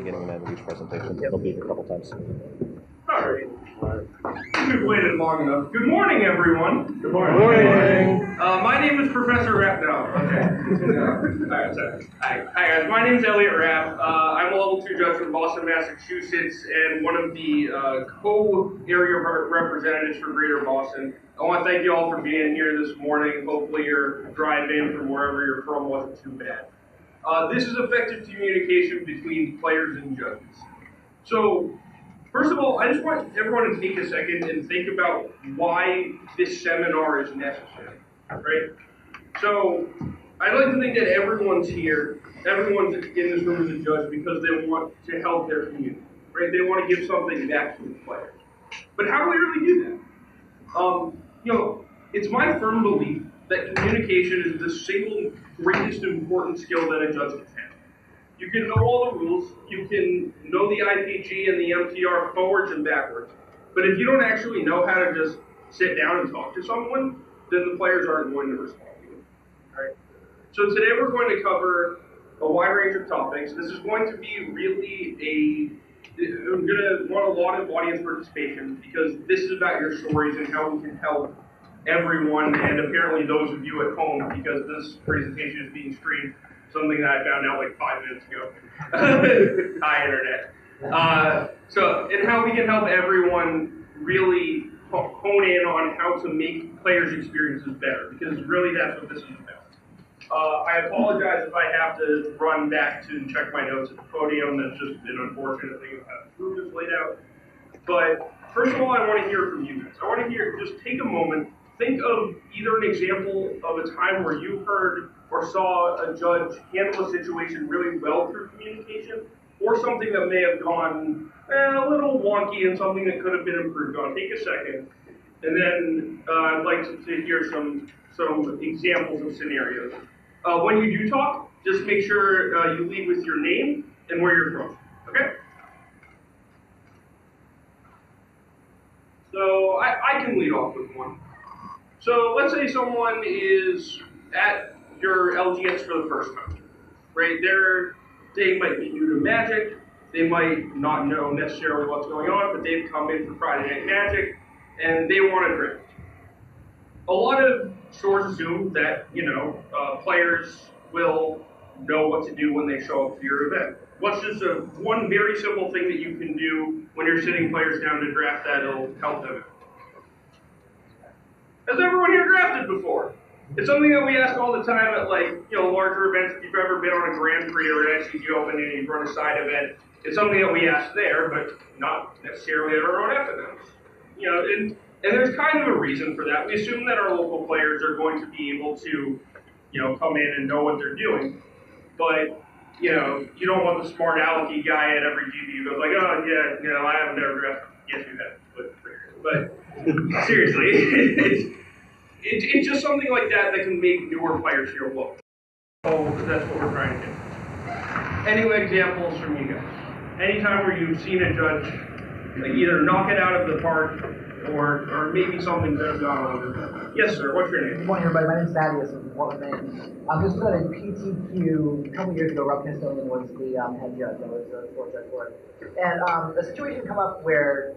beginning and end of each presentation. They'll be here a couple times. All right. We've waited long enough. Good morning, everyone. Good morning. Good morning. My name is Professor Raff. No, okay. Alright, sorry. Hi guys. My name is Elliot Raff. I'm a level 2 judge from Boston, Massachusetts, and one of the co-area representatives for Greater Boston. I want to thank you all for being here this morning. Hopefully your drive in from wherever you're from wasn't too bad. This is effective communication between players and judges. So, first of all, I just want everyone to take a second and think about why this seminar is necessary, right? So, I'd like to think that everyone's here, everyone's in this room as a judge because they want to help their community, right? They want to give something back to the players. But how do we really do that? It's my firm belief that communication is the single greatest important skill that a judge can have. You can know all the rules, you can know the IPG and the MTR forwards and backwards, but if you don't actually know how to just sit down and talk to someone, then the players aren't going to respond to you. All right? So today we're going to cover a wide range of topics. This is going to be really I'm going to want a lot of audience participation because this is about your stories and how we can help everyone and apparently those of you at home because this presentation is being streamed. Something that I found out like 5 minutes ago. Hi, Internet. And how we can help everyone really hone in on how to make players' experiences better, because really that's what this is about. I apologize if I have to run back to check my notes at the podium. That's just an unfortunate thing of how the room is laid out. But first of all, I want to hear from you guys. I want to hear, just take a moment, think of either an example of a time where you heard or saw a judge handle a situation really well through communication, or something that may have gone a little wonky and something that could have been improved on. Take a second, and then I'd like to hear some examples of scenarios. When you do talk, just make sure you lead with your name and where you're from, okay? So I can lead off with one. So let's say someone is at your LGS for the first time, right? They might be new to Magic, they might not know necessarily what's going on, but they've come in for Friday Night Magic, and they want to draft. A lot of stores assume that, players will know what to do when they show up to your event. What's just one very simple thing that you can do when you're sitting players down to draft that'll help them? Has everyone here drafted before? It's something that we ask all the time at larger events. If you've ever been on a Grand Prix or an SCG Open and you've run a side event, it's something that we ask there, but not necessarily at our own F events. And there's kind of a reason for that. We assume that our local players are going to be able to, come in and know what they're doing. But, you don't want the smart alecky guy at every GP who goes like, oh yeah, I haven't never drafted. Yes, you have. But seriously, it's just something like that can make newer players feel low. So that's what we're trying to do. Any examples from you guys? Anytime where you've seen a judge either knock it out of the park or maybe something that has gone on. Yes, sir. What's your name? Good morning, everybody. My name is Thaddeus. I'm Portland. This was at a PTQ a couple years ago. Rob Castilian was the head judge. I was the fourth judge for it. And a situation come up where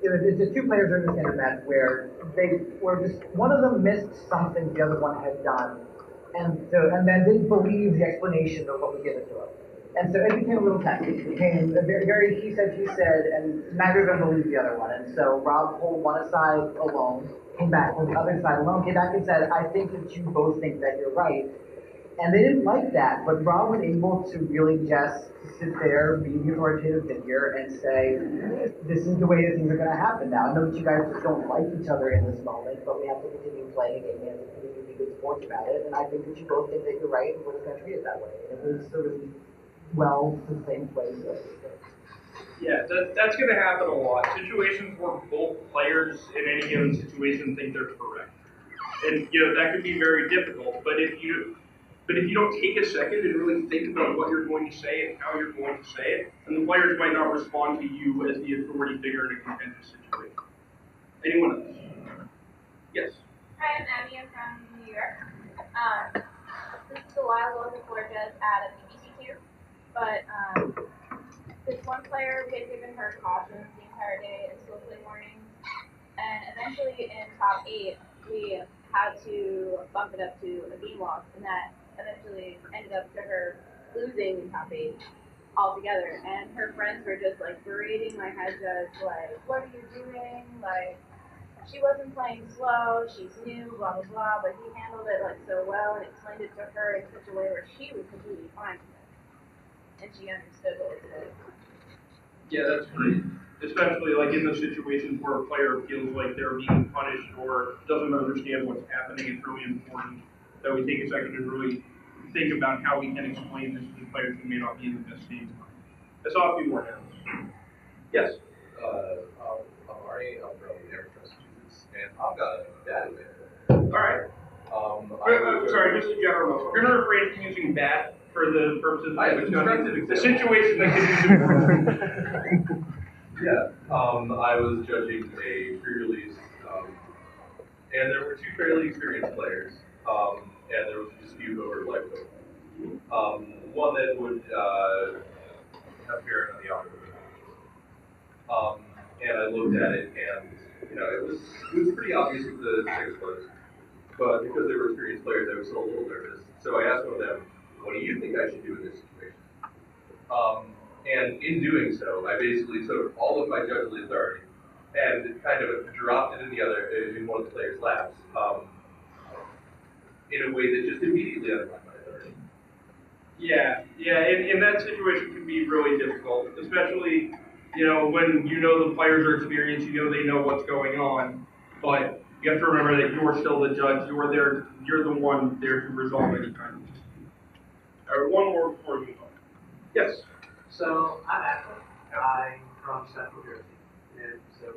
the two players are in the standard match where they were one of them missed something the other one had done, and then didn't believe the explanation of what was given to him. And so it became a little testy. It became a very he said, and neither of them believed the other one. And so Rob pulled one aside alone, came back, pulled the other side alone, came back and said, I think that you both think that you're right. And they didn't like that, but Rob was able to really just sit there, be the authoritative figure, and say, this is the way that things are going to happen now. I know that you guys don't like each other in this moment, but we have to continue playing the game. We have to continue to be good sports about it. And I think that you both think that you're right, and we're just going to treat it that way. And it was a really well-sustained place. Yeah, that's going to happen a lot. Situations where both players in any given situation think they're correct. And, that could be very difficult. But if you don't take a second and really think about what you're going to say and how you're going to say it, then the players might not respond to you as the authority figure in a contentious situation. Anyone else? Yes? Hi, I'm Abby. I'm from New York. This is a while ago before just at a PBCQ, but player, we had given her cautions the entire day and slow play warnings. And eventually in top 8, we had to bump it up to a game loss, and that eventually ended up to her losing in top 8 altogether. And her friends were just like berating my head judge, like, what are you doing? Like, she wasn't playing slow, she's new, blah, blah, blah, but he handled it like so well and explained it to her in such a way where she was completely fine with it. And she understood what it was. Yeah, that's great. Especially like in those situations where a player feels like they're being punished or doesn't understand what's happening, it's really important that we take a second and really think about how we can explain this to players who may not be in the best team. I saw a few more hands. Yes? I'm Arnie, I'm from Air Massachusetts, and I've got a bad example. Alright. Sorry, just a general note. We're going to refrain from using bad for the purposes of the situation that could use it. Yeah, I was judging a pre-release, and there were two fairly experienced players, and there was a dispute over life total. One that would appear on the output. And I looked at it, and it was pretty obvious what the stakes was, but because they were experienced players, I was still a little nervous. So I asked one of them, "What do you think I should do in this situation?" And in doing so, I basically took all of my judge's authority and kind of dropped it in one of the players' laps, in a way that just immediately undermined my authority. Yeah, and that situation can be really difficult, especially, when the players are experienced, they know what's going on, but you have to remember that you're still the judge, you're the one there to resolve any kind of dispute. All right, one more before we move on. Yes? So, I'm Ashley. I'm from Central Jersey, and so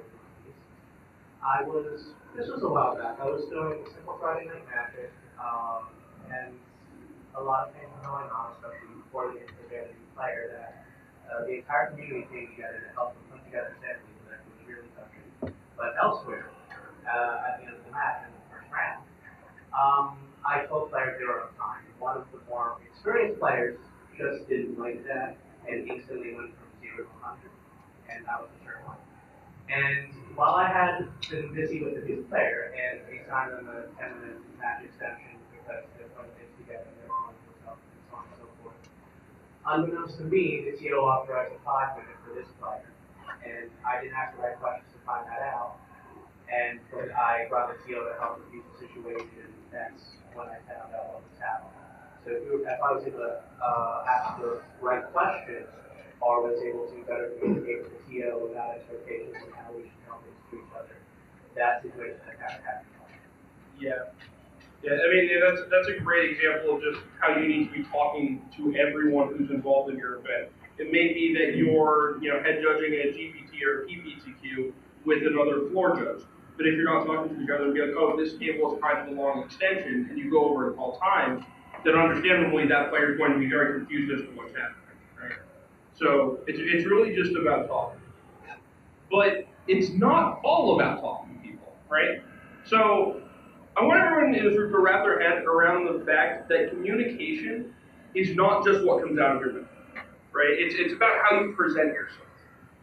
this was a while back, I was doing simple Friday Night Magic, and a lot of things were going on, especially before the introduction of the player, that the entire community came together to help them put together strategies, and that was really touching. But elsewhere, at the end of the match in the first round, I told players they were on time. One of the more experienced players just didn't like that, and instantly went from 0 to 100, and that was the turn one. And while I had been busy with the new player, and we signed them a 10-minute match extension because they're putting things together, they're on themselves, and so on and so forth. Unbeknownst to me, the TO authorized a 5-minute for this player, and I didn't ask the right questions to find that out. And when I brought the TO to help with the situation, that's when I found out what was happening. So if I was able to ask the right questions, or was able to better communicate with the TO without expectations and how we should help things to each other, that situation that kind of happened. Yeah, I mean, that's a great example of just how you need to be talking to everyone who's involved in your event. It may be that you're, head judging a GPT or a PPTQ with another floor judge, but if you're not talking to each other and be like, oh, this table is kind of a long extension, and you go over and call time, then understandably that player is going to be very confused as to what's happening, right? So it's really just about talking. But it's not all about talking to people, right? So I want everyone in this group to wrap their head around the fact that communication is not just what comes out of your mouth, right? It's about how you present yourself.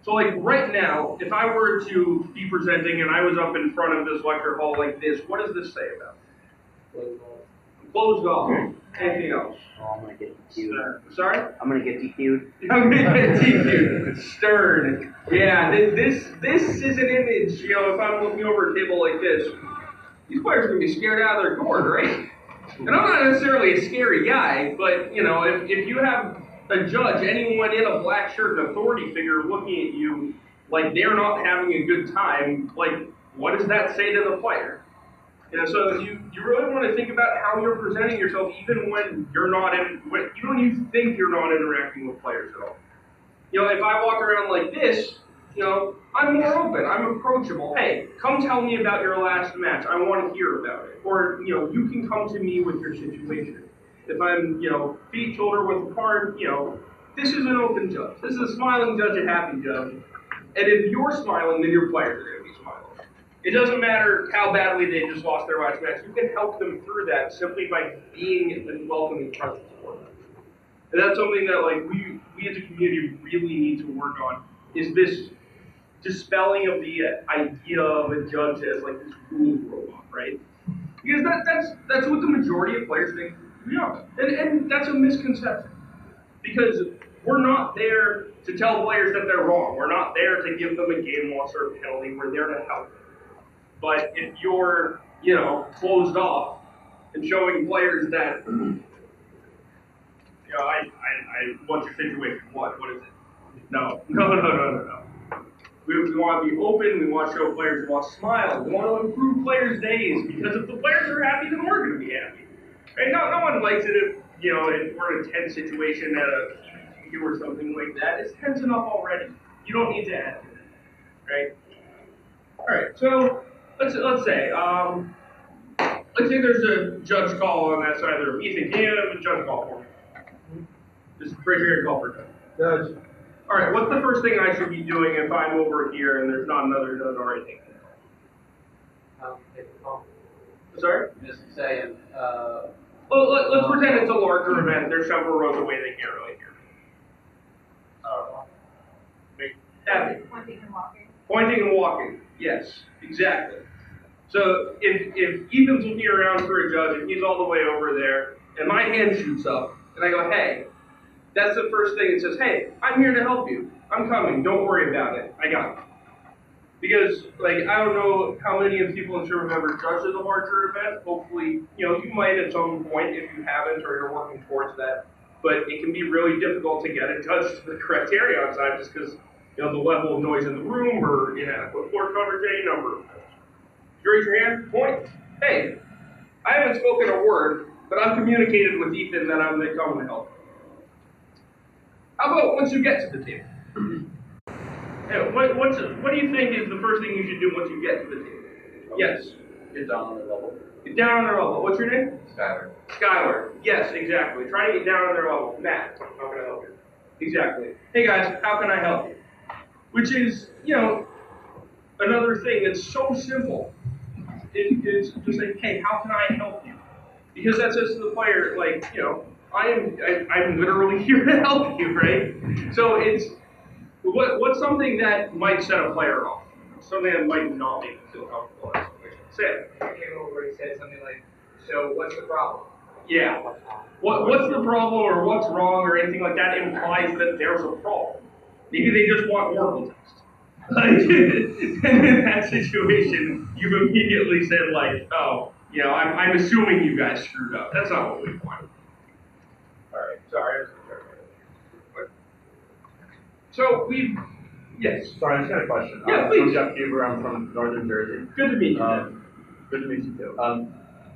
So like right now, if I were to be presenting and I was up in front of this lecture hall like this, what does this say about me? Closed off. Anything else? Oh, I'm gonna get DQ'd. Sorry? I'm gonna get DQ'd. I'm gonna get DQ'd. Stern. Yeah, this is an image, if I'm looking over a table like this, these players are gonna be scared out of their gourd, right? And I'm not necessarily a scary guy, but if you have a judge, anyone in a black shirt, an authority figure looking at you like they're not having a good time, like what does that say to the player? So you really want to think about how you're presenting yourself, even when you're not even when you think you're not interacting with players at all. If I walk around like this, I'm more open, I'm approachable. Hey, come tell me about your last match. I want to hear about it. Or you can come to me with your situation. If I'm feet shoulder with a card, this is an open judge. This is a smiling judge, a happy judge. And if you're smiling, then your players are going to be smiling. It doesn't matter how badly they just lost their last match. You can help them through that simply by being a welcoming presence for them. And that's something that like we as a community really need to work on, is this dispelling of the idea of a judge as like this rules robot, right? Because that's what the majority of players think we are. And that's a misconception. Because we're not there to tell players that they're wrong. We're not there to give them a game loss or a penalty. We're there to help. But if you're, closed off and showing players that, what's your situation? What is it? No. We want to be open. We want to show players. We want to smile. We want to improve players' days, because if the players are happy, then we're going to be happy. Right? No one likes it if if we're in a tense situation at a PBQ or something like that. It's tense enough already. You don't need to add to it, right? All right. So let's say there's a judge call on that side of the room. Ethan, can you have a judge call for me? Just raise your hand, call for judge. Judge. All right, what's the first thing I should be doing if I'm over here and there's not another judge already taking the call? Take the call. Sorry? Just saying, Well, let's pretend it's a larger event. There's several rows away. They can't really hear me. Abby. Pointing and walking. Pointing and walking. Yes, exactly. So if Ethan's looking around for a judge and he's all the way over there, and my hand shoots up, and I go, hey, that's the first thing it says, hey, I'm here to help you. I'm coming. Don't worry about it. I got it. Because, I don't know how many of people in here remember Judge as a larger event. Hopefully, you might at some point if you haven't or you're working towards that. But it can be really difficult to get a judge to the correct area on time just because, the level of noise in the room or inadequate floor coverage, any number of things. You raise your hand, point. Hey, I haven't spoken a word, but I've communicated with Ethan that I'm coming to help. How about once you get to the table? Hey, what do you think is the first thing you should do once you get to the table? Yes. Get down on their level. Get down on their level. What's your name? Skyler. Skylar. Yes, exactly. Try to get down on their level. Matt, how can I help you? Exactly. Hey guys, how can I help you? Which is, another thing that's so simple. It's just like, hey, how can I help you? Because that says to the player, I'm literally here to help you, right? So it's what's something that might set a player off? Something that might not make them feel comfortable in that situation. Say it. I came over and said something like, so what's the problem? Yeah. What's the problem or what's wrong or anything like that implies that there's a problem. Maybe they just want Oracle text. And in that situation, you've immediately said I'm assuming you guys screwed up. That's not what we want. All right, sorry. So yes. Sorry, I just got a question. Yeah, please. I'm Jeff Huber. I'm from Northern Jersey. Good to meet you. Good to meet you too.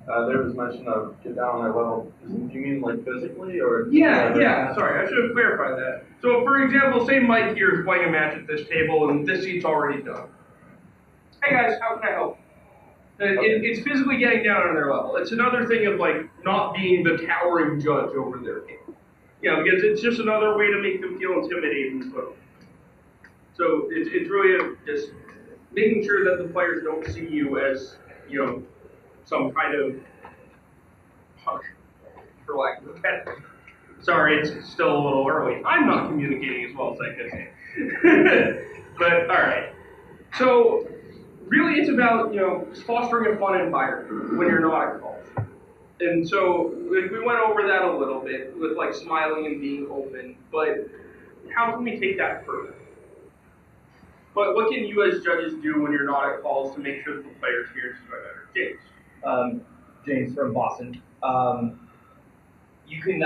There was mention of get down on their level. Do you mean physically or? Yeah. Sorry, I should have clarified that. So, for example, say Mike here is playing a match at this table and this seat's already done. Hey guys, how can I help? It's physically getting down on their level. It's another thing of not being the towering judge over their table. Because it's just another way to make them feel intimidated. So it's really just making sure that the players don't see you as some kind of punch, for lack of a better. Sorry, it's still a little early. I'm not communicating as well as I could. But all right. So really, it's about fostering a fun environment when you're not at calls. And so we went over that a little bit with smiling and being open. But how can we take that further? But what can you as judges do when you're not at calls to make sure that the players hear you better? James. James from Boston. You can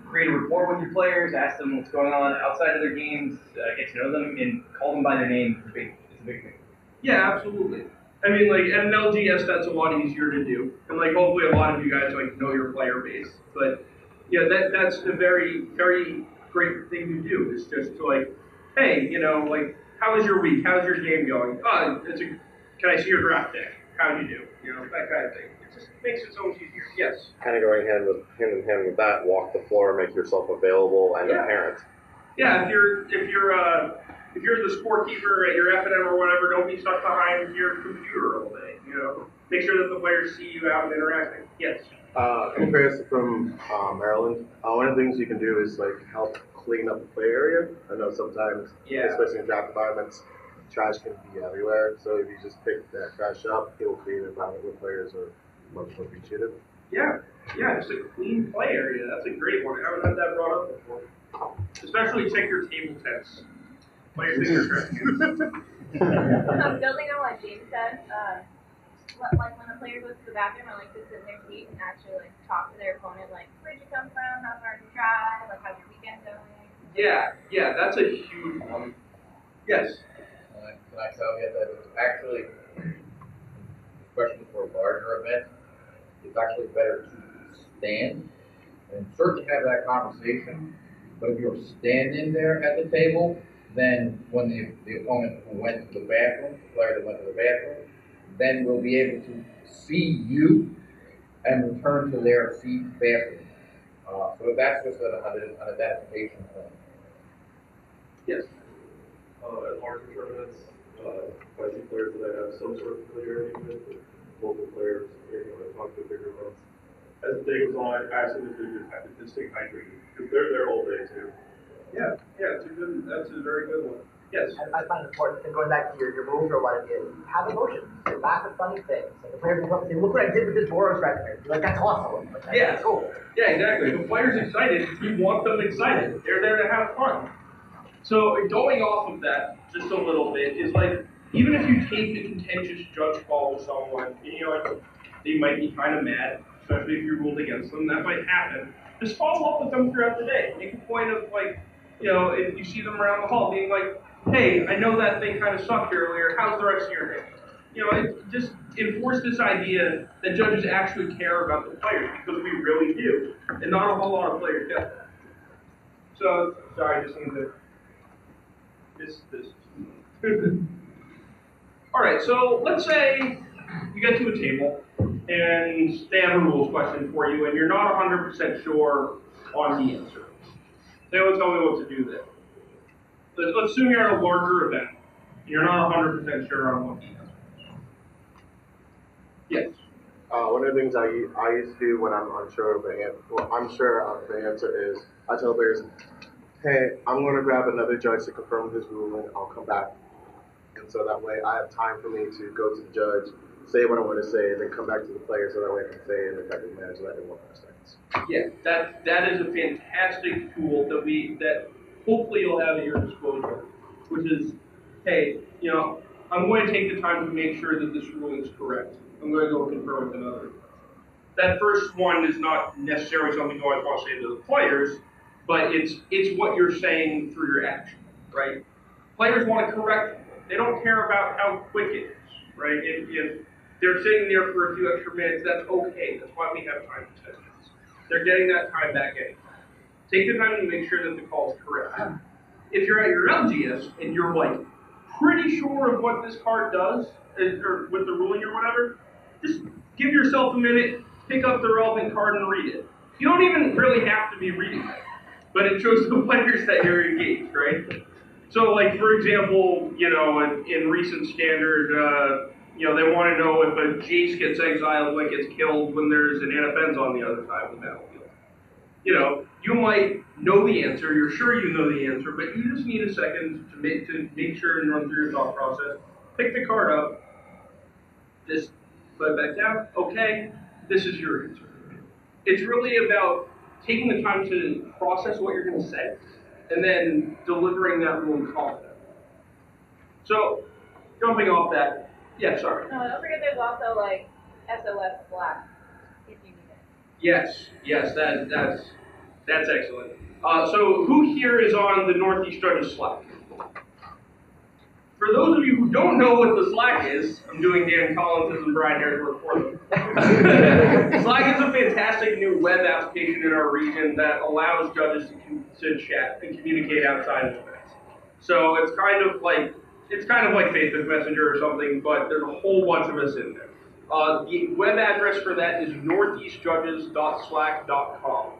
create a rapport with your players, ask them what's going on outside of their games, get to know them, and call them by their name. It's a big thing. Yeah, absolutely. I mean, at an LGS, that's a lot easier to do. And, hopefully a lot of you guys, know your player base. But, yeah, that's a very, very great thing to do, is just to, hey, how was your week? How's your game going? Can I see your draft deck? How'd you do? That kind of thing. It just makes it so much easier. Yes? Kind of going hand in hand with that, walk the floor, make yourself available and apparent. Yeah, if you're the scorekeeper at your F&M or whatever, don't be stuck behind your computer all day. Make sure that the players see you out and interacting. Yes. Chris from Maryland. One of the things you can do is like help clean up the play area. I know sometimes, especially in draft environments, trash can be everywhere. So if you just pick that trash up, it will create an environment where players are much more appreciative. Yeah, just a clean play area. That's a great one. I haven't had that brought up before. Especially check your table tents. Players think you're trash cans. Building on what James said, like when a player goes to the bathroom, I like to sit in their seat and actually like talk to their opponent, like where'd you come from, how far did you try, like how's your weekend going? Yeah, that's a huge one. Yes. Can I tell you that it's actually, especially for larger events, it's actually better to stand and certainly have that conversation. But if you're standing there at the table, then when the opponent who went to the bathroom, the player that went to the bathroom, then we'll be able to see you and return to their seat faster. So that's just an identification thing. Yes. At larger tournaments, if I see players that I have some sort of familiarity with, local players, when I talk to bigger events, as the day goes on, I ask them if they just stay hydrated, because they're there all day too. Yeah, that's a very good one. Yes. I find it important, and going back to your rules or what it is, have emotions. You laugh at funny things. Like the players will come up and say, look what I did with this Boros record. You're like, that's awesome. Like, that's cool. Yeah, exactly. If the player's excited, you want them excited. They're there to have fun. So going off of that just a little bit is like, even if you take a contentious judge call with someone, like, they might be kind of mad, especially if you ruled against them, that might happen. Just follow up with them throughout the day. Make a point of like, if you see them around the hall, being like, hey, I know that thing kind of sucked earlier, how's the rest of your day? Just enforce this idea that judges actually care about the players, because we really do. And not a whole lot of players get that. So, sorry, I just need to... This. All right, so let's say you get to a table and they have a rules question for you and you're not 100% sure on the answer. They will tell me what to do there. Let's assume you're at a larger event and you're not 100% sure on what the answer is. Yes? One of the things I used to do when I'm unsure of the answer, the answer is, I tell players, hey, I'm going to grab another judge to confirm his ruling. I'll come back. And so that way I have time for me to go to the judge, say what I want to say, and then come back to the player so that way I can say in an effective manner so that it won't seconds. Yeah, that is a fantastic tool that hopefully you'll have at your disposal, which is, hey, I'm going to take the time to make sure that this ruling is correct. I'm going to go confirm with another. That first one is not necessarily something you always want to say to the players, but it's what you're saying through your action, right? Players want to correct. They don't care about how quick it is, right? If they're sitting there for a few extra minutes, that's okay. That's why we have time extensions. They're getting that time back anyway. Take the time to make sure that the call is correct. If you're at your LGS and you're like pretty sure of what this card does, or with the ruling or whatever, just give yourself a minute, pick up the relevant card and read it. You don't even really have to be reading it, but it shows the players that you're engaged, right? So, like, for example, in recent standard, they want to know if a Jace gets exiled when it gets killed when there's an NFNs on the other side of the battlefield. You might know the answer, you're sure you know the answer, but you just need a second to make sure and run through your thought process. Pick the card up, just put it back down, okay, this is your answer. It's really about taking the time to process what you're going to say, and then delivering that ruling confidently. So, jumping off that, yeah, sorry. No, don't forget there's also like SOS Slack if you need it. Yes, that's excellent. So who here is on the Northeast Judges Slack? For those of you who don't know what the Slack is, I'm doing Dan Collins' and Brian Harris work for them. Slack is a fantastic new web application in our region that allows judges to chat and communicate outside of events. So it's kind of like Facebook Messenger or something, but there's a whole bunch of us in there. The web address for that is northeastjudges.slack.com.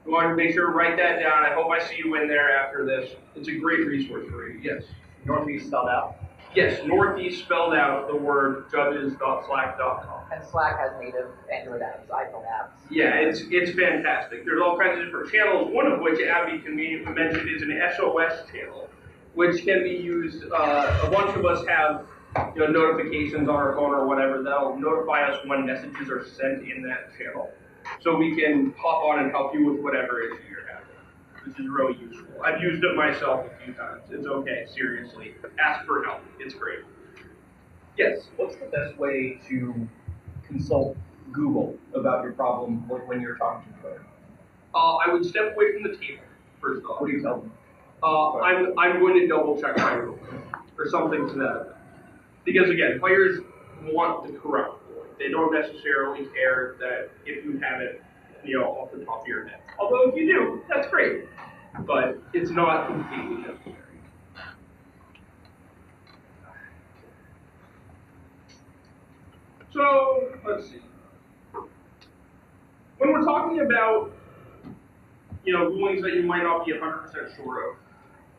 You want to make sure to write that down. I hope I see you in there after this. It's a great resource for you. Yes. Northeast spelled out. Yes, Northeast spelled out the word judges.slack.com. And Slack has native Android apps, iPhone apps. Yeah, it's fantastic. There's all kinds of different channels, one of which Abby conveniently mentioned is an SOS channel, which can be used, a bunch of us have notifications on our phone or whatever that'll notify us when messages are sent in that channel. So we can hop on and help you with whatever issue you're having, which is really useful. I've used it myself a few times. It's okay, seriously. Ask for help. It's great. Yes? What's the best way to consult Google about your problem when you're talking to a player? I would step away from the table, first off. What do you tell them? I'm going to double check my rules, or something to that effect. Because again, players want the correct rule. They don't necessarily care that if you have it, off the top of your head. Although if you do, that's great. But it's not completely necessary. So, let's see. When we're talking about, rulings that you might not be 100% sure of,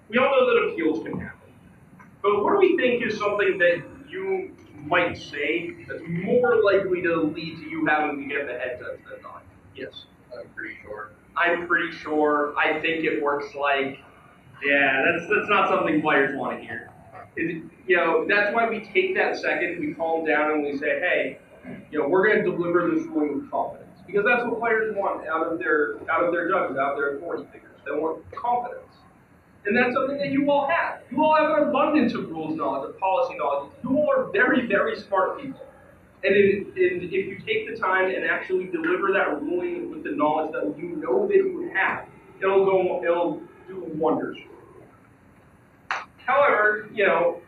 we all know that appeals can happen. But what do we think is something that you might say that's more likely to lead to you having to get the head judge than not? Yes. I'm pretty sure. I'm pretty sure. I think it works like, that's not something players want to hear. That's why we take that second, we calm down and we say, hey, we're going to deliver this ruling with confidence. Because that's what players want out of their judges, out of their authority figures. They want confidence. And that's something that you all have. You all have an abundance of rules knowledge, of policy knowledge. You all are very, very smart people. And if you take the time and actually deliver that ruling with the knowledge that you know that you have, it'll do wonders for you. However,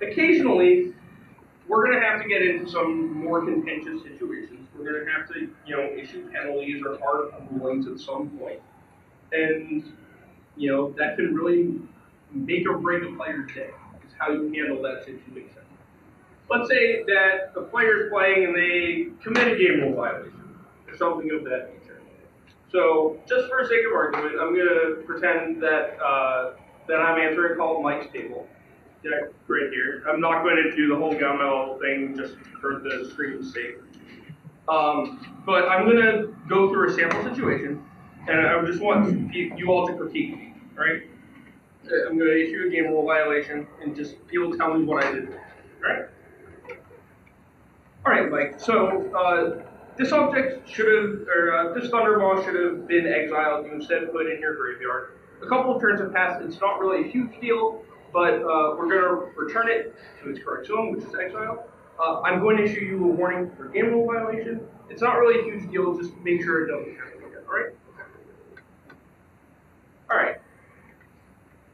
occasionally we're going to have to get into some more contentious situations. We're going to have to, issue penalties or hard rulings at some point. And, that can really make or break a player's day. Is how you handle that situation. Let's say that a player's playing and they commit a game rule violation or something of that nature. So, just for sake of argument, I'm going to pretend that I'm answering a call at Mike's table. Yeah, right here. I'm not going to do the whole Gaumel thing just for the screen's sake. But I'm going to go through a sample situation, and I just want you all to critique me, right? I'm going to issue a game rule violation, and just people tell me what I did, right? All right, Mike. So this object this Thunderball should have been exiled. You instead put in your graveyard. A couple of turns have passed. It's not really a huge deal, but we're going to return it to its correct zone, which is exile. I'm going to issue you a warning for game rule violation. It's not really a huge deal. Just make sure it doesn't happen again. All right. All right.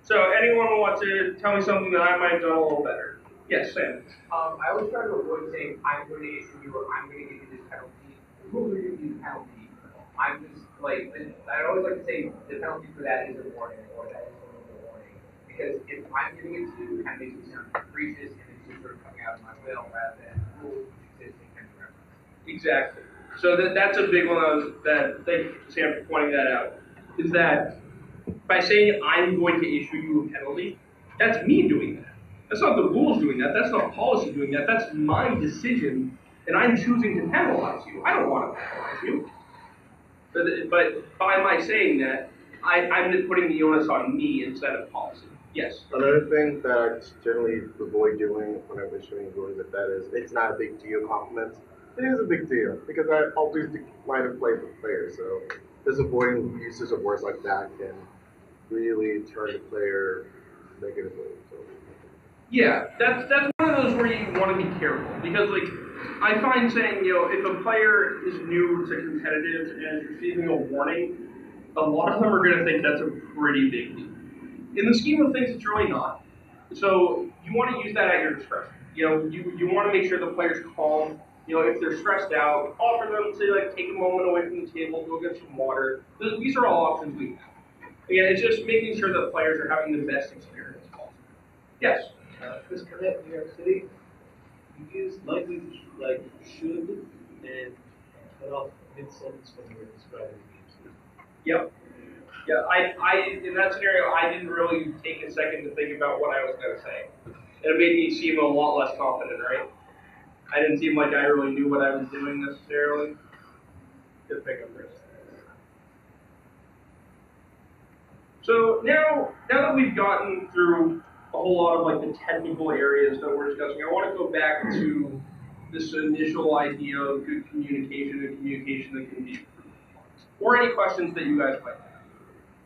So anyone want to tell me something that I might have done a little better? Yes, Sam. I always try to avoid saying, I'm going to issue you or I'm going to give you this penalty. The rules are giving you the penalty. I'm just I always like to say the penalty for that is a warning or that is a warning. Because if I'm giving it to you, it kind of makes me sound capricious and it's just sort of coming out of my will rather than rules which exist in kind of reference. Exactly. So that's a big one thank you, Sam, for pointing that out, is that by saying I'm going to issue you a penalty, that's me doing that. That's not the rules doing that. That's not policy doing that. That's my decision, and I'm choosing to penalize you. I don't want to penalize you. But by my saying that, I'm just putting the onus on me instead of policy. Yes? Another thing that I generally avoid doing when I'm issuing rulings like that is it's not a big deal compliments. It is a big deal because I always decline to play for players. So just avoiding uses of words like that can really turn the player negatively. So. Yeah, that's one of those where you want to be careful because I find saying if a player is new to competitive and is receiving a warning, a lot of them are going to think that's a pretty big deal. In the scheme of things, it's really not. So you want to use that at your discretion. You want to make sure the player's calm. If they're stressed out, offer them to take a moment away from the table, go get some water. These are all options we have. Again, it's just making sure that players are having the best experience possible. Yes? This Connect New York City, you use language like should and cut off mid-sentence when you were describing games. Yep. Yeah, I in that scenario, I didn't really take a second to think about what I was going to say. And it made me seem a lot less confident, right? I didn't seem like I really knew what I was doing necessarily. Good pickup, Chris. So now that we've gotten through a whole lot of like the technical areas that we're discussing, I want to go back to this initial idea of good communication and communication that can be improved. Or any questions that you guys might have.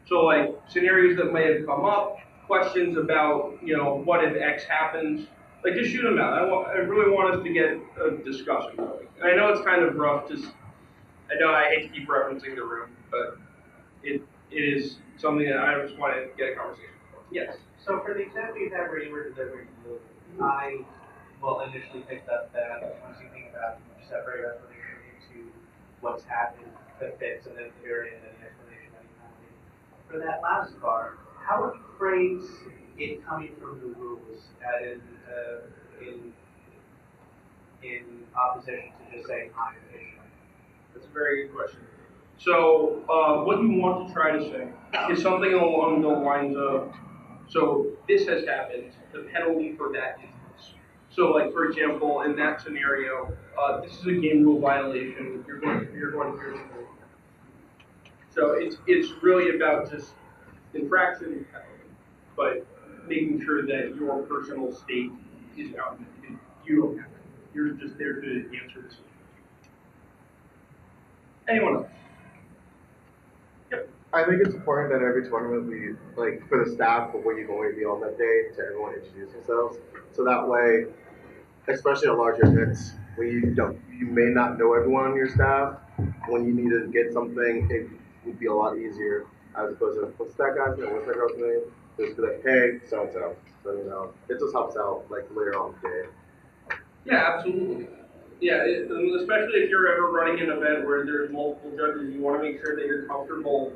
So like scenarios that may have come up, questions about, what if X happens, like just shoot them out. I really want us to get a discussion going. I know it's kind of rough, I know I hate to keep referencing the room, but it is something that I just want to get a conversation for. Yes. So for the example you had where you were delivering food, I initially picked up that once you think about it, you separate explanation into what's happened, the fix, and then the very end, and the explanation that you have. For that last part, how would you phrase it coming from the rules, in opposition to just saying I'm efficient? That's a very good question. So what you want to try to say is something along the lines of, so this has happened, the penalty for that is this. So like for example, in that scenario, this is a game rule violation, you're going to hear the rule. So it's really about just infraction and penalty, but making sure that your personal state is out. You don't have it. You're just there to answer this. Anyone else? Yep. I think it's important that every tournament we, like, for the staff of what you're going to be on that day, to everyone introduce themselves. So that way, especially at larger events, when you may not know everyone on your staff, when you need to get something, it would be a lot easier as opposed to, what's that guy's name? What's that girl's name? Just be like, hey, so-and-so. So, it just helps out, like, later on in the day. Yeah, absolutely. Yeah, especially if you're ever running an event where there's multiple judges, you want to make sure that you're comfortable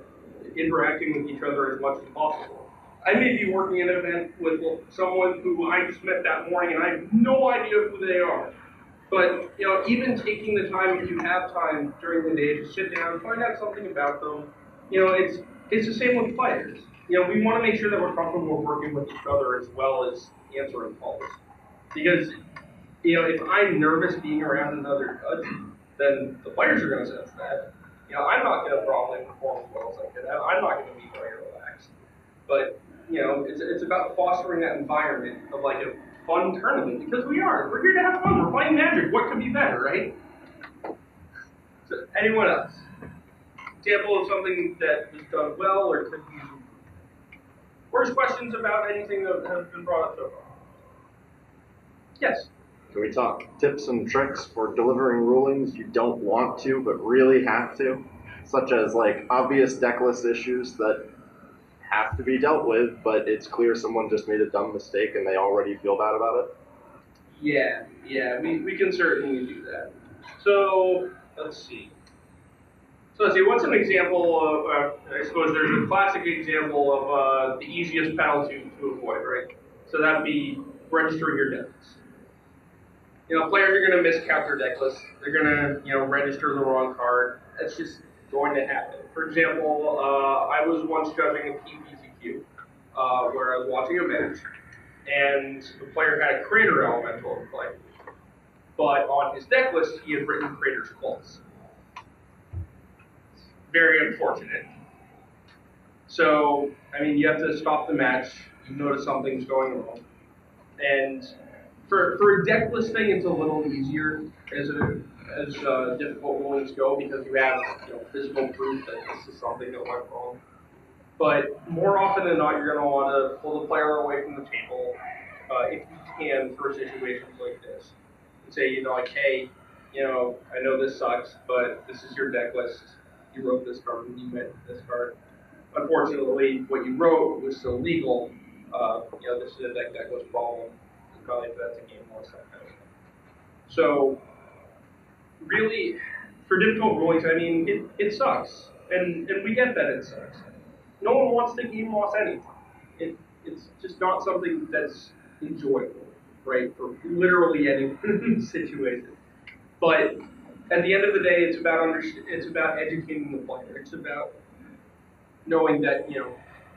interacting with each other as much as possible. I may be working an event with someone who I just met that morning and I have no idea who they are. But, even taking the time, if you have time during the day, to sit down, find out something about them, it's the same with players. We want to make sure that we're comfortable working with each other as well as answering calls. Because if I'm nervous being around another judge, then the players are going to sense that. I'm not going to probably perform as well as I could have. I'm not going to be very relaxed. But, it's about fostering that environment of like a fun tournament, because we're here to have fun. We're playing Magic. What could be better, right? So, anyone else? Example of something that was done well or could be. Or just questions about anything that has been brought up so far? Yes. Can we talk tips and tricks for delivering rulings you don't want to but really have to? Such as like obvious deck list issues that have to be dealt with, but it's clear someone just made a dumb mistake and they already feel bad about it? Yeah, we can certainly do that. So, let's see. What's an example of, I suppose there's a classic example of the easiest penalty to avoid, right? So that'd be registering your deck list. Players are going to miscount their deck list. They're going to, register the wrong card. That's just going to happen. For example, I was once judging a PPTQ where I was watching a match, and the player had a Crater Elemental in play. But on his deck list, he had written Crater's Claws. Very unfortunate. So, you have to stop the match. You notice something's going wrong. And for a deck list thing, it's a little easier as difficult rulings go, because you have physical proof that this is something that went wrong. But more often than not, you're going to want to pull the player away from the table if you can for situations like this. And say, hey, I know this sucks, but this is your deck list. You wrote this card and you meant this card. Unfortunately, what you wrote was still legal. This is a deck list problem. Probably that's a game loss, that kind of thing. So, really, for difficult rulings, it sucks. And we get that it sucks. No one wants to game loss anything. It's just not something that's enjoyable, right? For literally any situation. But at the end of the day, it's about educating the player. It's about knowing that,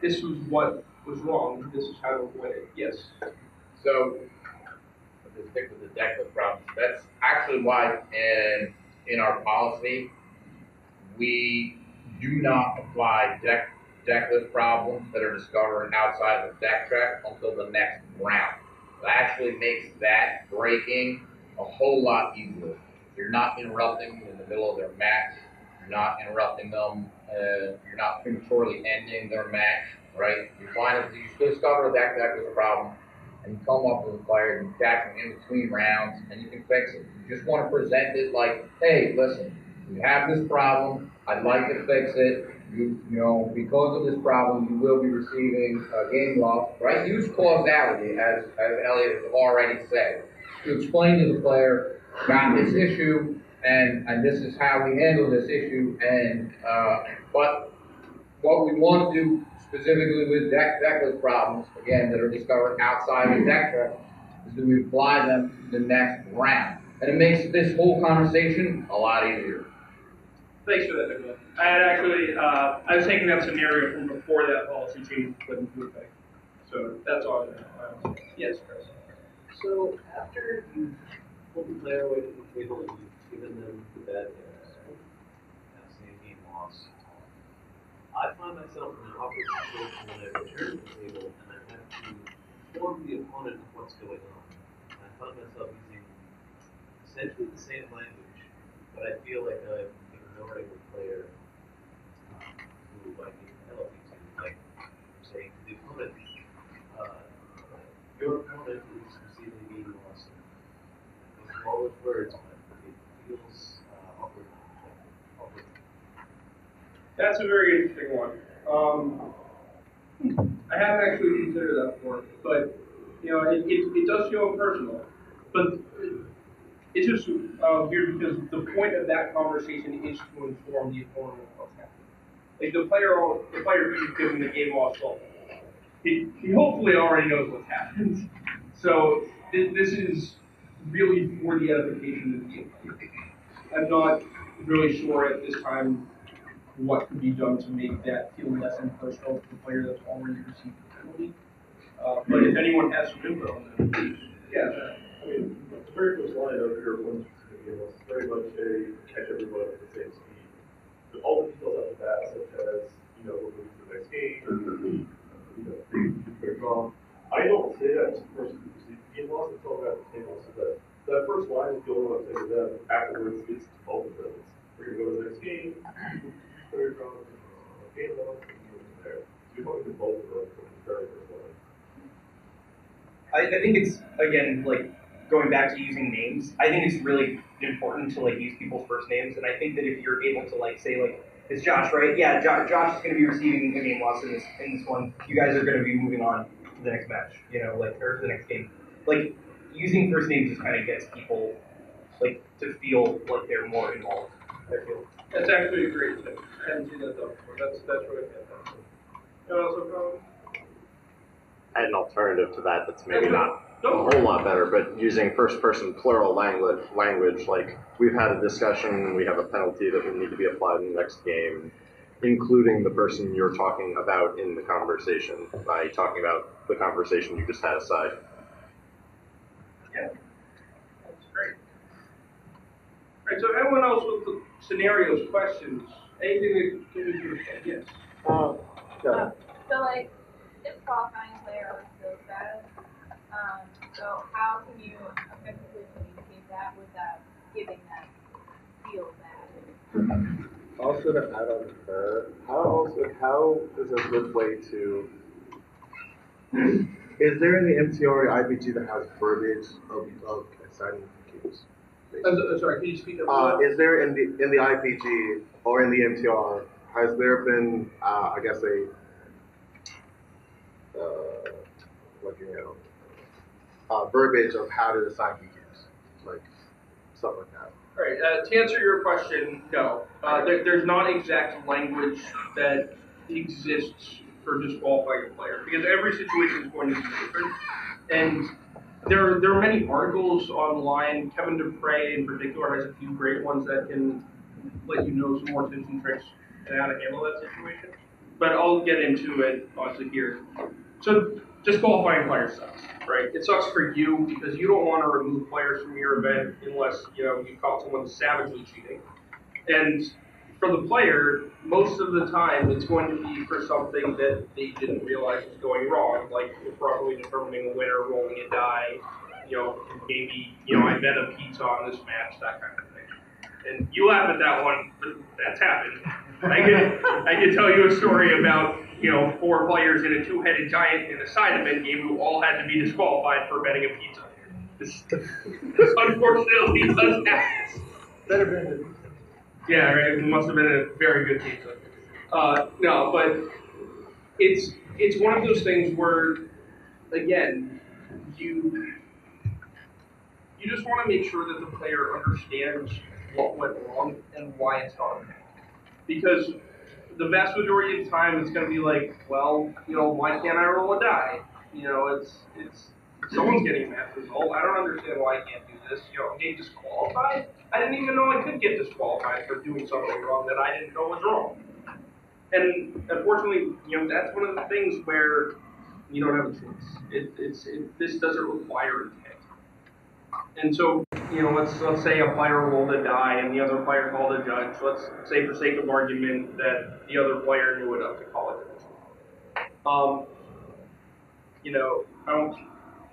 this was what was wrong. This is how to avoid it. Yes? So, I'll just stick with the deckless problems. That's actually why in our policy, we do not apply deckless problems that are discovered outside of the deck track until the next round. It actually makes that breaking a whole lot easier. You're not interrupting them in the middle of their match. You're not interrupting them. You're not prematurely ending their match, right? You find that you discover that deckless problem, and you come up with a player and you catch them in between rounds, and you can fix it. You just want to present it like, hey, listen, we have this problem. I'd like to fix it. You know, because of this problem, you will be receiving a game loss, right? Use causality, as Elliot has already said, to explain to the player, got this issue, and this is how we handle this issue, and but what we want to do specifically with deckless problems, again, that are discovered outside of the deck track, is that we apply them to the next round. And it makes this whole conversation a lot easier. Thanks for that, Nicola. I had actually, I was taking that scenario from before that policy change went into effect. So that's all. Yes, Chris. So after you pulled the player away from the table and you've given them the bad news, saying game loss, I find myself in an awkward situation when I return to the table and I have to inform the opponent of what's going on. And I find myself using essentially the same language, but I feel like I'm ignoring the player who I need penalty to. Like I'm saying to the opponent, your opponent is receiving a game loss. Those are all those words, but it feels awkward. That's a very interesting one. I haven't actually considered that before, but you know, it does feel impersonal. But it's just weird because the point of that conversation is to inform the opponent of what's happening. Like the player who's giving the game loss goal, he hopefully already knows what's happened. So this is really for the edification of the game. I'm not really sure at this time what could be done to make that feel less impersonal to the player that's already received the penalty. But if anyone has some info on that, please. Yeah. I mean, the very first line of your one was very much a catch everyone at the same speed. But all the details after that, such as, you know, we're moving to the next game, you know, very wrong. I don't say that to the person who received the game loss until they're at the table, so that first line is the only one I'm saying to them. Afterwards, it's to both of them. We're going to go to the next game, very wrong, game loss, and you go there. So you're talking to both of them from the very first line. I think it's, again, like, going back to using names, I think it's really important to, like, use people's first names, and I think that if you're able to, like, say, like, it's Josh, right? Yeah, Josh is going to be receiving a game loss in this one. You guys are going to be moving on to the next match, you know, like, or to the next game. Like, using first names just kind of gets people, like, to feel like they're more involved, I feel. That's actually a great thing. I hadn't seen that done before. That's really fantastic. Anyone else have comments? I had an alternative to that that's maybe not a whole lot better, but using first-person plural language, like we've had a discussion, we have a penalty that will need to be applied in the next game, including the person you're talking about in the conversation by talking about the conversation you just had aside. Yeah, that's great. All right, so everyone else with the scenarios, questions, anything that can be yes. So like, if qualifying a player always feels bad, so how can you effectively communicate that without giving that feel bad? Also to add on to her, how is a good way to, is there in the MTR or IPG that has verbiage of assigning cues? Sorry, can you speak up? Is there in the IPG or in the MTR, has there been, I guess verbiage of how to assign cues, like stuff like that? All right, to answer your question, no. There's not exact language that exists for disqualifying a player because every situation is going to be different. And there are many articles online. Kevin Dupre in particular has a few great ones that can let you know some more tips and tricks on how to handle that situation. But I'll get into it also here. So disqualifying players sucks, right? It sucks for you because you don't want to remove players from your event unless you caught someone savagely cheating. And for the player, most of the time it's going to be for something that they didn't realize was going wrong, like improperly determining a winner, rolling a die, maybe I bet a pizza on this match, that kind of thing. And you laugh at that one, but that's happened. I could tell you a story about 4 players in a 2-headed giant in a side event game who all had to be disqualified for betting a pizza. This unfortunately does happen. Better been. Yeah, right. It must have been a very good pizza. No, but it's one of those things where, again, you just want to make sure that the player understands what went wrong and why it's wrong. Because the vast majority of the time it's going to be like, well, why can't I roll a die? It's someone's getting a match result. I don't understand why I can't do this. I'm getting disqualified. I didn't even know I could get disqualified for doing something wrong that I didn't know was wrong. And unfortunately, that's one of the things where you don't have a choice. This doesn't require intent. And so, let's say a player rolled a die and the other player called a judge. Let's say, for sake of argument, that the other player knew enough to call a judge.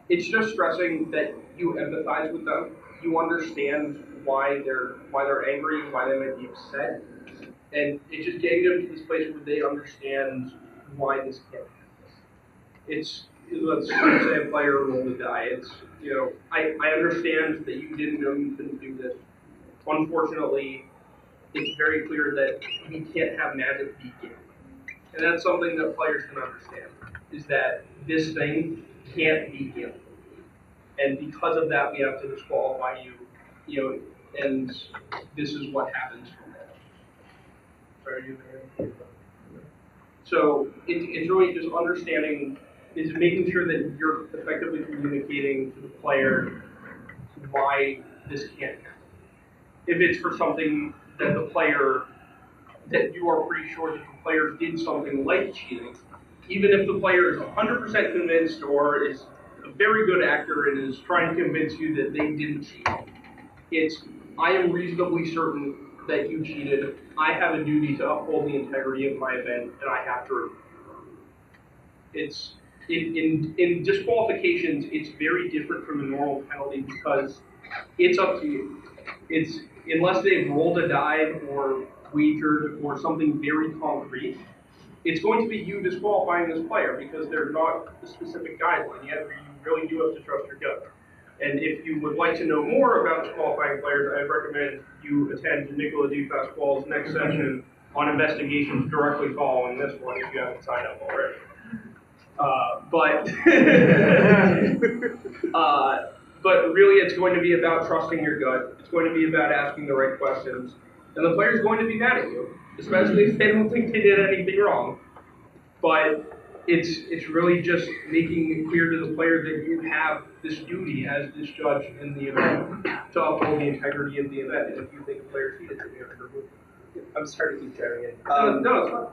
It's just stressing that you empathize with them. You understand why they're angry, why they might be upset, and it's just getting them to this place where they understand why this can't happen. Let's say a player rolled a die. I understand that you didn't know you couldn't do this. Unfortunately, it's very clear that you can't have magic be gambling. And that's something that players can understand, is that this thing can't be gambling. And because of that, we have to disqualify you, and this is what happens from there. So it's really just understanding, is making sure that you're effectively communicating to the player why this can't happen. If it's for something that you are pretty sure that the player did something like cheating, even if the player is 100% convinced or is a very good actor and is trying to convince you that they didn't cheat, I am reasonably certain that you cheated. I have a duty to uphold the integrity of my event, and I have to remove it. In disqualifications, it's very different from a normal penalty because it's up to you. Unless they've rolled a die or wagered or something very concrete, it's going to be you disqualifying this player because there's not a specific guideline yet where you really do have to trust your gut. And if you would like to know more about disqualifying players, I recommend you attend Nicola Di Pasquale's next session on investigations directly following this one if you haven't signed up already. But really it's going to be about trusting your gut. It's going to be about asking the right questions. And the player's going to be mad at you, especially if they don't think they did anything wrong. But it's really just making it clear to the player that you have this duty as this judge in the event to uphold the integrity of the event. And if you think a player cheated, then you have to remove it. I'm sorry to keep chiming in. No, it's fine.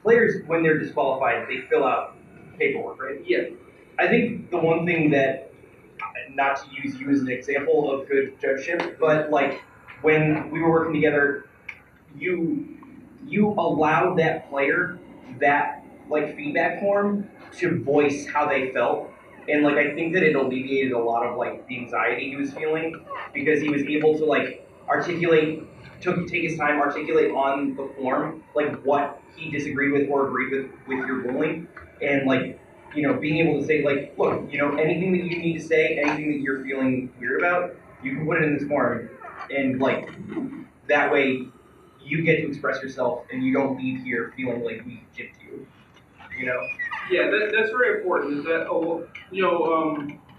Players, when they're disqualified, they fill out paperwork, right? Yeah. I think the one thing that, not to use you as an example of good judgeship, but like when we were working together, you allowed that player that like feedback form to voice how they felt. And like I think that it alleviated a lot of like the anxiety he was feeling because he was able to like take his time, articulate on the form like what he disagreed with or agreed with your ruling, and like being able to say like, look, anything that you need to say, anything that you're feeling weird about, you can put it in this form, and like that way you get to express yourself and you don't leave here feeling like we gypped you. Yeah, that's very important. Is that for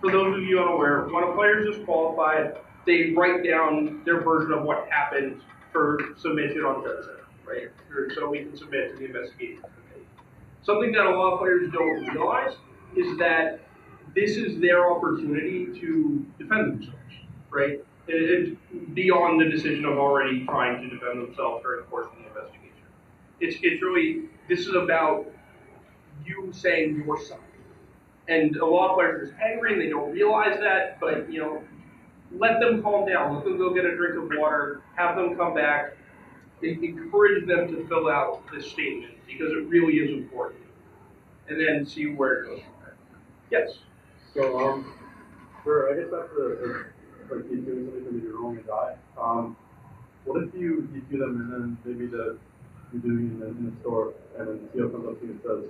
those of you unaware, when a player is disqualified, they write down their version of what happened for submission on Judgeship, right? So we can submit to the investigation committee. Something that a lot of players don't realize is that this is their opportunity to defend themselves, right? It's beyond the decision of already trying to defend themselves during the course of the investigation. It's really, this is about you saying your side. And a lot of players are just angry and they don't realize that, but let them calm down. Let them go get a drink of water, have them come back, encourage them to fill out this statement because it really is important. And then see where it goes from there. Yes? So, for, I guess back to like you doing something that you're rolling a die, what if you do them and then maybe you're doing it in the store and then the CEO comes up to you and says,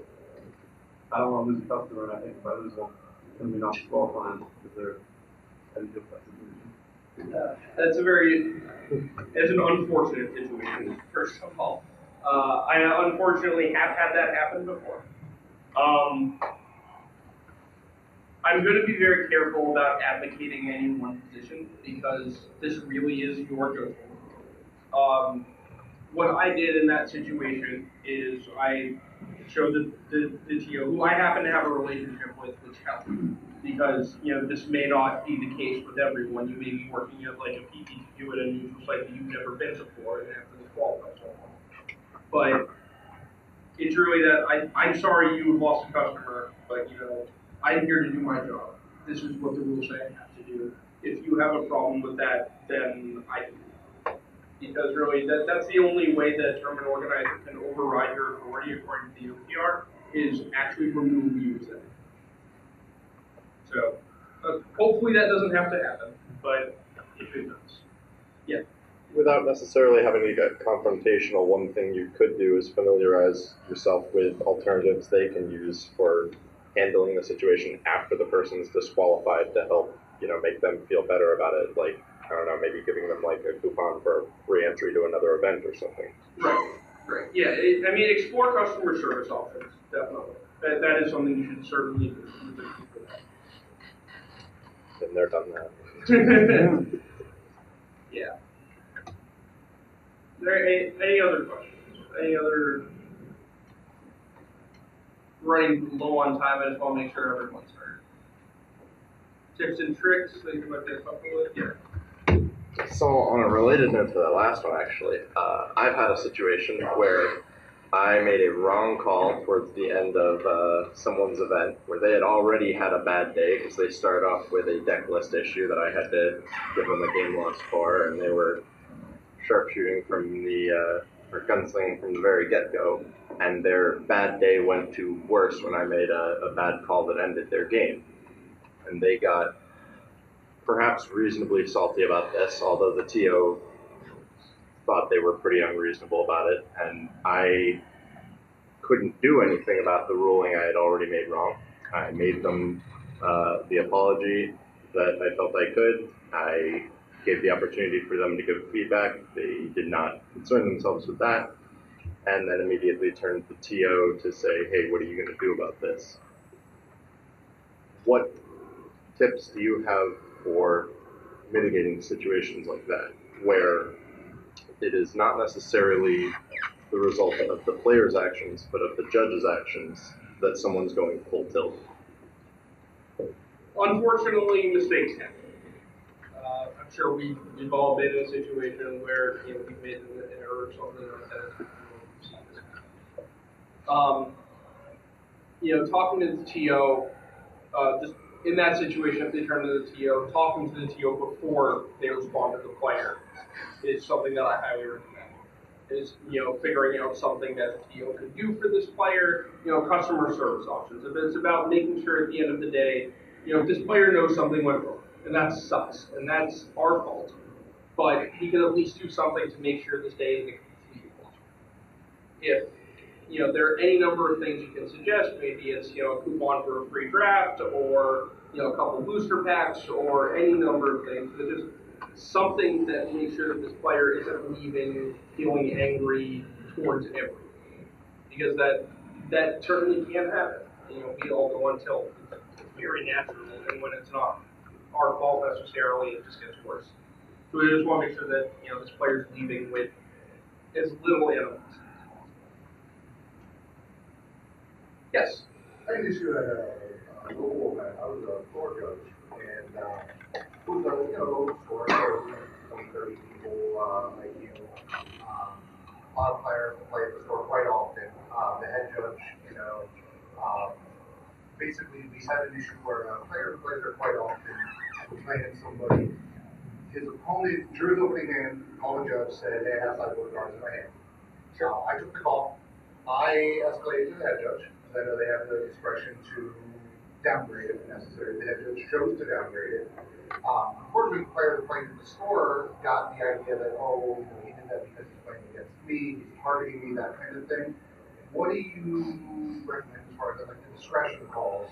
I don't want to lose a customer and I think if I lose one, it's going to be not qualifying because they're how do you deal with that situation? It's an unfortunate situation, first of all. I unfortunately have had that happen before. I'm going to be very careful about advocating any one position because this really is your judgment. What I did in that situation is I showed the TO, who I happen to have a relationship with, which helped. Because, this may not be the case with everyone. You may be working at like a PPQ at a neutral site that you've never been to before and have to disqualify someone. But it's really that I'm sorry you lost a customer, but I'm here to do my job. This is what the rules say I have to do. If you have a problem with that, then I can do it. Because really, that's the only way that a tournament organizer can override your authority according to the OPR is actually remove you as that. So, hopefully that doesn't have to happen, but if it does. Yeah. Without necessarily having to get confrontational, one thing you could do is familiarize yourself with alternatives they can use for handling the situation after the person's disqualified to help, make them feel better about it. Like, I don't know, maybe giving them like a coupon for re-entry to another event or something. Right. Yeah, explore customer service options, definitely. That is something you should certainly do. Been there, done that. Yeah. Are there any other questions? Any other? Running low on time, I just want to make sure everyone's heard. Tips and tricks that you might get comfortable with? Yeah. So on a related note to that last one, actually, I've had a situation where I made a wrong call towards the end of someone's event where they had already had a bad day because they started off with a deck list issue that I had to give them a game loss for, and they were sharpshooting from or gunslinging from the very get-go, and their bad day went to worse when I made a bad call that ended their game. And they got perhaps reasonably salty about this, although the TO thought they were pretty unreasonable about it, and I couldn't do anything about the ruling I had already made wrong. I made them the apology that I felt I could. I gave the opportunity for them to give feedback. They did not concern themselves with that, and then immediately turned to the TO to say, hey, what are you going to do about this? What tips do you have for mitigating situations like that, where it is not necessarily the result of the player's actions, but of the judge's actions that someone's going full tilt? Unfortunately, mistakes happen. I'm sure we've all been in a situation where we've made an error or something like that. Talking to the TO, just in that situation, if they turn to the TO, talking to the TO before they respond to the player is something that I highly recommend. Is figuring out something that the TO could do for this player, customer service options. If it's about making sure at the end of the day, this player knows something went wrong, and that sucks, and that's our fault. But he can at least do something to make sure this day isn't completely lost. If there are any number of things you can suggest, maybe it's a coupon for a free draft, or a couple booster packs, or any number of things. But just something that makes sure that this player isn't leaving feeling angry towards everything, because that certainly can happen. We all go on tilt. It's very natural, and when it's not our fault necessarily, it just gets worse. So we just want to make sure that this player's leaving with as little animosity as possible. Yes. I used to at a local event. I was a floor judge, and it was a local store, 20, 30 people, like a lot of players play at the store quite often. The head judge, basically we had an issue where a player who plays there quite often was playing somebody. His opponent drew his opening hand, called the judge, said, hey, I have sideboard cards in my hand. So I took the call. I escalated to the head judge, because I know they have the discretion to downgrade it if necessary. The head judge chose to downgrade it. Unfortunately, the player who played in the store got the idea that, oh, you know, he did that because he's playing against me, he's targeting me, that kind of thing. What do you recommend as far as like the discretion calls?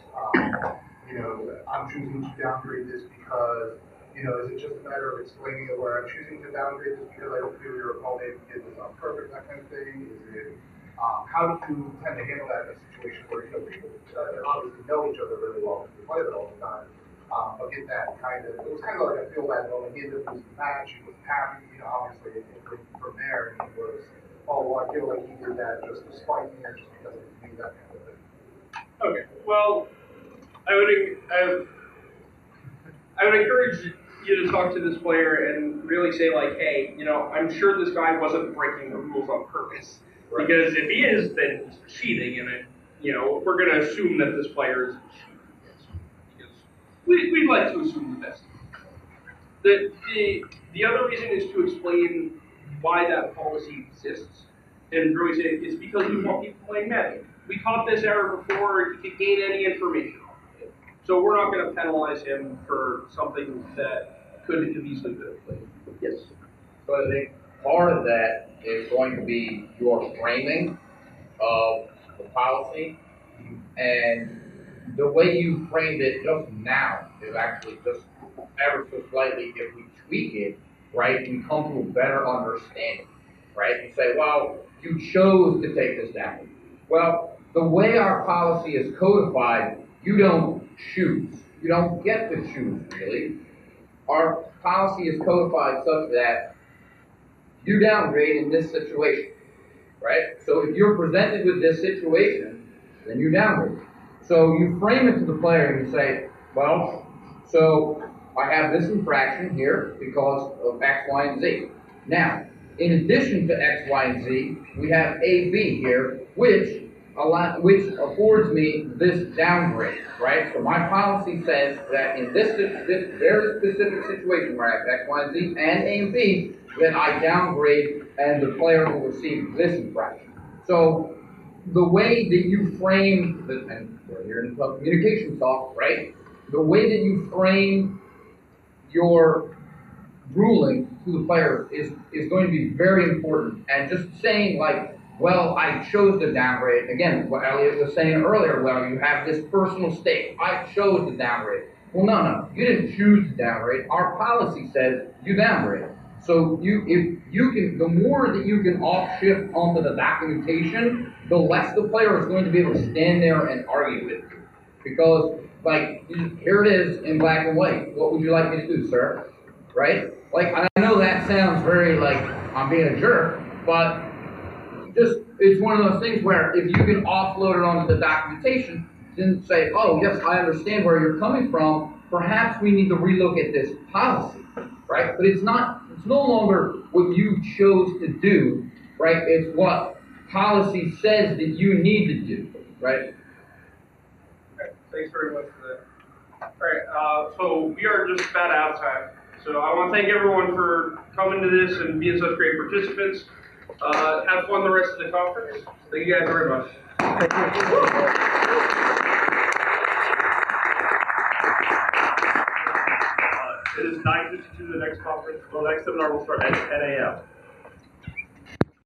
You know, I'm choosing to downgrade this because, you know, is it just a matter of explaining it where I'm choosing to downgrade this because I don't feel your opponent did this on purpose, that kind of thing? Is it, how do you tend to handle that in a situation where, you know, people obviously know each other really well because they play it all the time? But get that kind of, it was kind of like a feel bad moment. He ended up losing the match, he was happy, you know, obviously it went from there, and he was, oh, well, I feel like he did that just to spite me or just because of me, that kind of thing. Okay, well, I would encourage you to talk to this player and really say like, hey, you know, I'm sure this guy wasn't breaking the rules on purpose. Right. Because if he is, then he's cheating, and you know, we're going to assume that this player is cheating. Because we'd like to assume the best. The other reason is to explain why that policy exists, and really say it's because we want people playing Magic. We caught this error before he could gain any information. So we're not going to penalize him for something that could have easily been played. Yes. So I think part of that is going to be your framing of the policy, and the way you framed it just now is actually just ever so slightly, if we tweak it, right, we come to a better understanding, right? You say, well, you chose to take this down. Well, the way our policy is codified, you don't choose. You don't get to choose, really. Our policy is codified such that you downgrade in this situation, right? So if you're presented with this situation, then you downgrade. So you frame it to the player and you say, well, so I have this infraction here because of X, Y, and Z. Now, in addition to X, Y, and Z, we have A, B here, which affords me this downgrade, right? So my policy says that in this very specific situation where I have X, Y, and Z, and A and B, then I downgrade and the player will receive this infraction. So the way that you frame, and we're here in communication talk, right? The way that you frame your ruling to the player is going to be very important. And just saying like, well, I chose to downgrade. Again, what Elliot was saying earlier, well, you have this personal stake. I chose to downgrade. Well, no, you didn't choose to downgrade. Our policy says you downgrade. So the more that you can off-shift onto the documentation, the less the player is going to be able to stand there and argue with you. Because, like, here it is in black and white. What would you like me to do, sir? Right? Like, I know that sounds very like I'm being a jerk, but it's one of those things where if you can offload it onto the documentation, then say, oh, yes, I understand where you're coming from. Perhaps we need to relook at this policy, right? But it's no longer what you chose to do, right? It's what policy says that you need to do, right? Okay, thanks very much for that. All right, so we are just about out of time. So I want to thank everyone for coming to this and being such great participants. Have fun the rest of the conference. Thank you guys very much. It is 9:52 the next conference. The next seminar will start at 10 a.m.